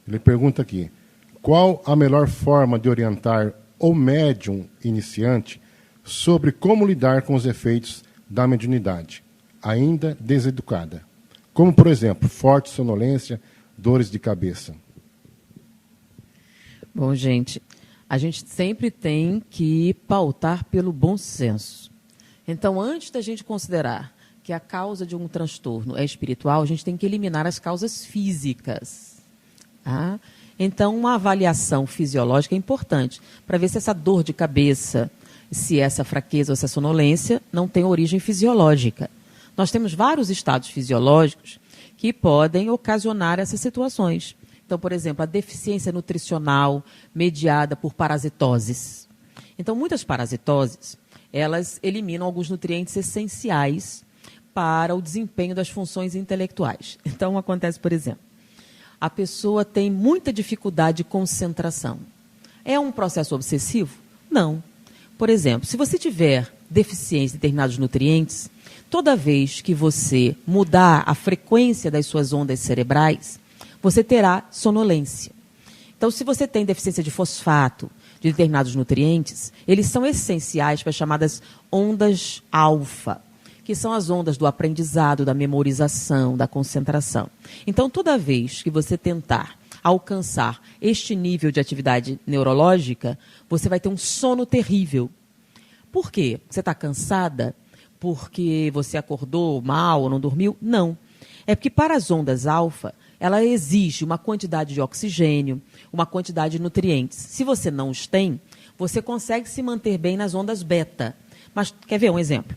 Ele pergunta aqui, qual a melhor forma de orientar o médium iniciante sobre como lidar com os efeitos da mediunidade, ainda deseducada? Como, por exemplo, forte sonolência, dores de cabeça. Bom, gente, a gente sempre tem que pautar pelo bom senso. Então, antes da gente considerar que a causa de um transtorno é espiritual, a gente tem que eliminar as causas físicas. Tá? Então, uma avaliação fisiológica é importante para ver se essa dor de cabeça, se essa fraqueza ou essa sonolência não tem origem fisiológica. Nós temos vários estados fisiológicos que podem ocasionar essas situações. Então, por exemplo, a deficiência nutricional mediada por parasitoses. Então, muitas parasitoses, elas eliminam alguns nutrientes essenciais para o desempenho das funções intelectuais. Então, acontece, por exemplo, a pessoa tem muita dificuldade de concentração. É um processo obsessivo? Não. Por exemplo, se você tiver deficiência em determinados nutrientes, toda vez que você mudar a frequência das suas ondas cerebrais, você terá sonolência. Então, se você tem deficiência de fosfato, de determinados nutrientes, eles são essenciais para as chamadas ondas alfa, que são as ondas do aprendizado, da memorização, da concentração. Então, toda vez que você tentar alcançar este nível de atividade neurológica, você vai ter um sono terrível. Por quê? Você está cansada? Porque você acordou mal ou não dormiu? Não. É porque para as ondas alfa, ela exige uma quantidade de oxigênio, uma quantidade de nutrientes. Se você não os tem, você consegue se manter bem nas ondas beta. Mas quer ver um exemplo?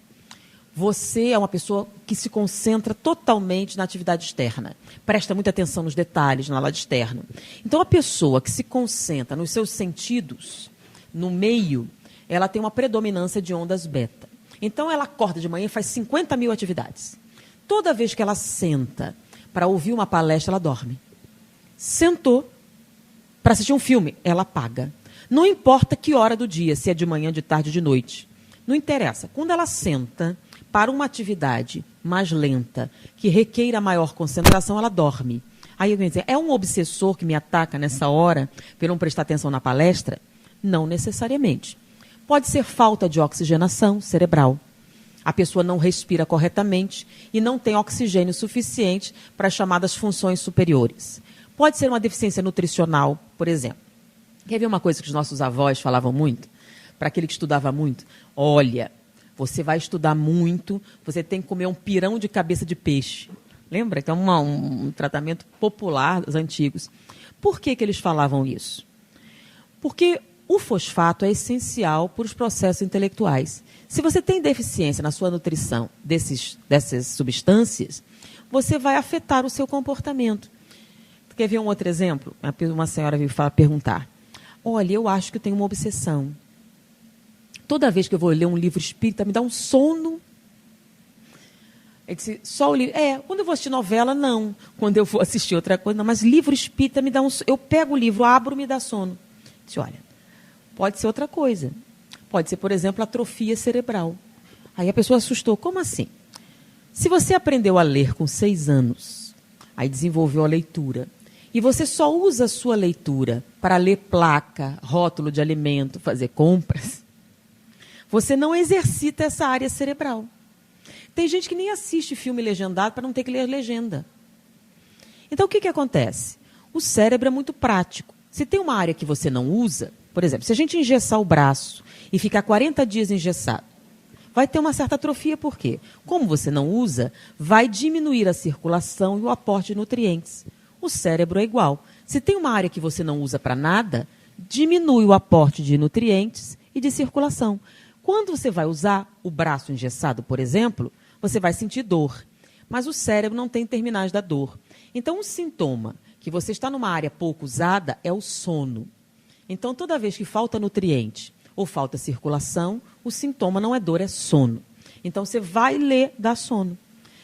Você é uma pessoa que se concentra totalmente na atividade externa. Presta muita atenção nos detalhes, no lado externo. Então, a pessoa que se concentra nos seus sentidos, no meio, ela tem uma predominância de ondas beta. Então, ela acorda de manhã e faz 50 mil atividades. Toda vez que ela senta para ouvir uma palestra, ela dorme. Sentou para assistir um filme, ela apaga. Não importa que hora do dia, se é de manhã, de tarde, de noite. Não interessa. Quando ela senta para uma atividade mais lenta, que requeira maior concentração, ela dorme. Aí eu vou dizer, é um obsessor que me ataca nessa hora, por não prestar atenção na palestra? Não necessariamente. Pode ser falta de oxigenação cerebral. A pessoa não respira corretamente e não tem oxigênio suficiente para as chamadas funções superiores. Pode ser uma deficiência nutricional, por exemplo. Quer ver uma coisa que os nossos avós falavam muito? Para aquele que estudava muito? Olha, você vai estudar muito, você tem que comer um pirão de cabeça de peixe. Lembra? Que é um tratamento popular dos antigos. Por que eles falavam isso? Porque o fosfato é essencial para os processos intelectuais. Se você tem deficiência na sua nutrição dessas substâncias, você vai afetar o seu comportamento. Quer ver um outro exemplo? Uma senhora veio perguntar. Olha, eu acho que eu tenho uma obsessão. Toda vez que eu vou ler um livro espírita, me dá um sono. Eu disse, só o livro. Quando eu vou assistir novela, não. Quando eu vou assistir outra coisa, não. Mas livro espírita me dá um sono. Eu pego o livro, abro, me dá sono. Eu disse, olha, pode ser outra coisa. Pode ser, por exemplo, atrofia cerebral. Aí a pessoa assustou. Como assim? Se você aprendeu a ler com 6 anos, aí desenvolveu a leitura, e você só usa a sua leitura para ler placa, rótulo de alimento, fazer compras, você não exercita essa área cerebral. Tem gente que nem assiste filme legendado para não ter que ler legenda. Então, o que acontece? O cérebro é muito prático. Se tem uma área que você não usa, por exemplo, se a gente engessar o braço e ficar 40 dias engessado, vai ter uma certa atrofia. Por quê? Como você não usa, vai diminuir a circulação e o aporte de nutrientes. O cérebro é igual. Se tem uma área que você não usa para nada, diminui o aporte de nutrientes e de circulação. Quando você vai usar o braço engessado, por exemplo, você vai sentir dor. Mas o cérebro não tem terminais da dor. Então, um sintoma que você está numa área pouco usada é o sono. Então, toda vez que falta nutriente ou falta circulação, o sintoma não é dor, é sono. Então, você vai ler, dá sono.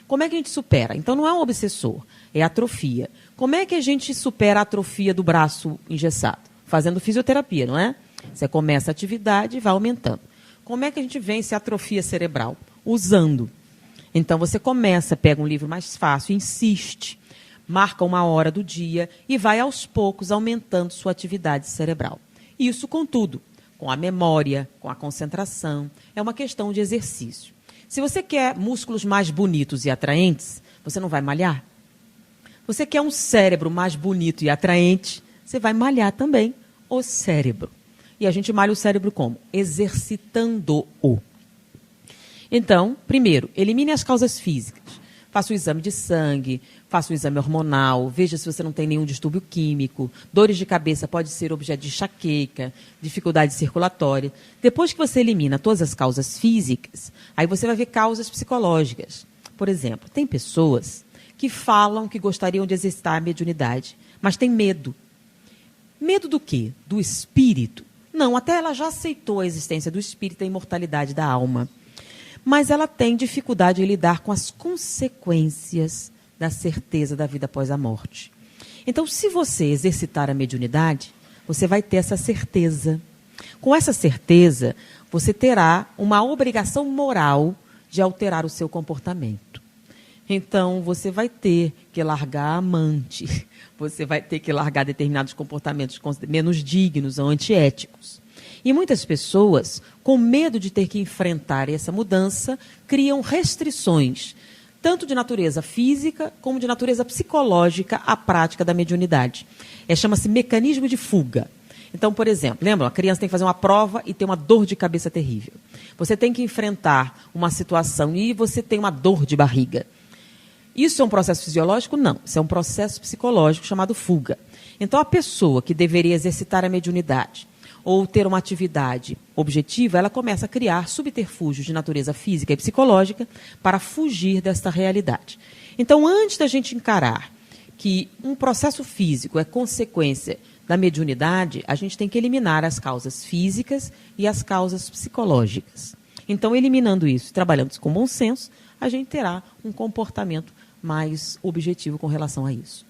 Como é que a gente supera? Então, não é um obsessor, é atrofia. Como é que a gente supera a atrofia do braço engessado? Fazendo fisioterapia, não é? Você começa a atividade e vai aumentando. Como é que a gente vence a atrofia cerebral? Usando. Então, você começa, pega um livro mais fácil, insiste. marca uma hora do dia e vai aos poucos aumentando sua atividade cerebral. Isso, contudo, com a memória, com a concentração, é uma questão de exercício. Se você quer músculos mais bonitos e atraentes, você não vai malhar. Você quer um cérebro mais bonito e atraente, você vai malhar também o cérebro. E a gente malha o cérebro como? Exercitando-o. Então, primeiro, elimine as causas físicas. Faça o exame de sangue, faça o exame hormonal, veja se você não tem nenhum distúrbio químico. Dores de cabeça pode ser objeto de enxaqueca, dificuldade circulatória. Depois que você elimina todas as causas físicas, aí você vai ver causas psicológicas. Por exemplo, tem pessoas que falam que gostariam de exercitar a mediunidade, mas têm medo. Medo do quê? Do espírito? Não, até ela já aceitou a existência do espírito e a imortalidade da alma. Mas ela tem dificuldade em lidar com as consequências da certeza da vida após a morte. Então, se você exercitar a mediunidade, você vai ter essa certeza. Com essa certeza, você terá uma obrigação moral de alterar o seu comportamento. Então, você vai ter que largar a amante, você vai ter que largar determinados comportamentos menos dignos ou antiéticos. E muitas pessoas, com medo de ter que enfrentar essa mudança, criam restrições, tanto de natureza física como de natureza psicológica, à prática da mediunidade. Chama-se mecanismo de fuga. Então, por exemplo, lembram? A criança tem que fazer uma prova e tem uma dor de cabeça terrível. Você tem que enfrentar uma situação e você tem uma dor de barriga. Isso é um processo fisiológico? Não. Isso é um processo psicológico chamado fuga. Então, a pessoa que deveria exercitar a mediunidade ou ter uma atividade objetiva, ela começa a criar subterfúgios de natureza física e psicológica para fugir desta realidade. Então, antes da gente encarar que um processo físico é consequência da mediunidade, a gente tem que eliminar as causas físicas e as causas psicológicas. Então, eliminando isso, trabalhando com bom senso, a gente terá um comportamento mais objetivo com relação a isso.